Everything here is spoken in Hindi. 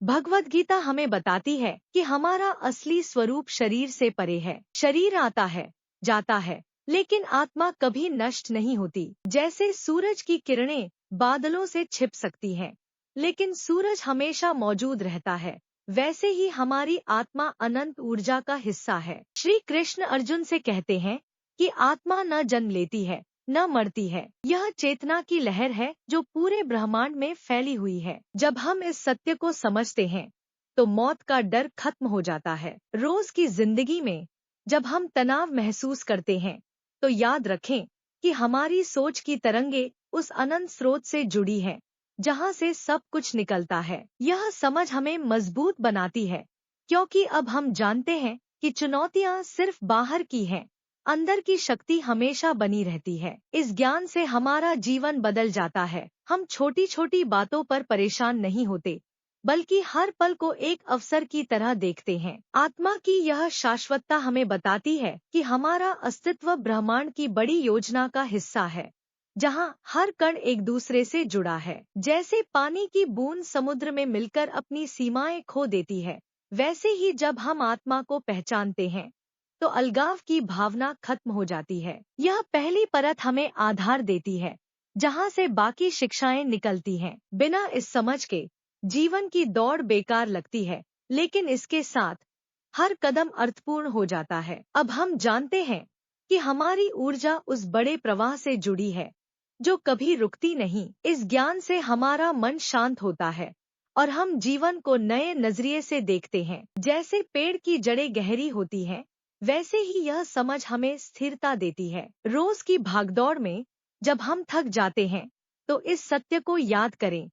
भगवद गीता हमें बताती है कि हमारा असली स्वरूप शरीर से परे है। शरीर आता है, जाता है, लेकिन आत्मा कभी नष्ट नहीं होती। जैसे सूरज की किरणें बादलों से छिप सकती हैं, लेकिन सूरज हमेशा मौजूद रहता है, वैसे ही हमारी आत्मा अनंत ऊर्जा का हिस्सा है। श्री कृष्ण अर्जुन से कहते हैं कि आत्मा न जन्म लेती है, न मरती है। यह चेतना की लहर है जो पूरे ब्रह्मांड में फैली हुई है। जब हम इस सत्य को समझते हैं तो मौत का डर खत्म हो जाता है। रोज की जिंदगी में जब हम तनाव महसूस करते हैं तो याद रखें कि हमारी सोच की तरंगे उस अनंत स्रोत से जुड़ी हैं, जहां से सब कुछ निकलता है। यह समझ हमें मजबूत बनाती है, क्योंकि अब हम जानते हैं कि चुनौतियां सिर्फ बाहर की हैं, अंदर की शक्ति हमेशा बनी रहती है। इस ज्ञान से हमारा जीवन बदल जाता है। हम छोटी छोटी बातों पर परेशान नहीं होते, बल्कि हर पल को एक अवसर की तरह देखते हैं। आत्मा की यह शाश्वतता हमें बताती है कि हमारा अस्तित्व ब्रह्मांड की बड़ी योजना का हिस्सा है, जहां हर कण एक दूसरे से जुड़ा है। जैसे पानी की बूंद समुद्र में मिलकर अपनी सीमाएं खो देती है, वैसे ही जब हम आत्मा को पहचानते हैं तो अलगाव की भावना खत्म हो जाती है। यह पहली परत हमें आधार देती है, जहां से बाकी शिक्षाएं निकलती हैं। बिना इस समझ के जीवन की दौड़ बेकार लगती है, लेकिन इसके साथ हर कदम अर्थपूर्ण हो जाता है। अब हम जानते हैं कि हमारी ऊर्जा उस बड़े प्रवाह से जुड़ी है जो कभी रुकती नहीं। इस ज्ञान से हमारा मन शांत होता है और हम जीवन को नए नजरिए से देखते हैं। जैसे पेड़ की जड़ें गहरी होती हैं, वैसे ही यह समझ हमें स्थिरता देती है। रोज की भागदौड़ में जब हम थक जाते हैं तो इस सत्य को याद करें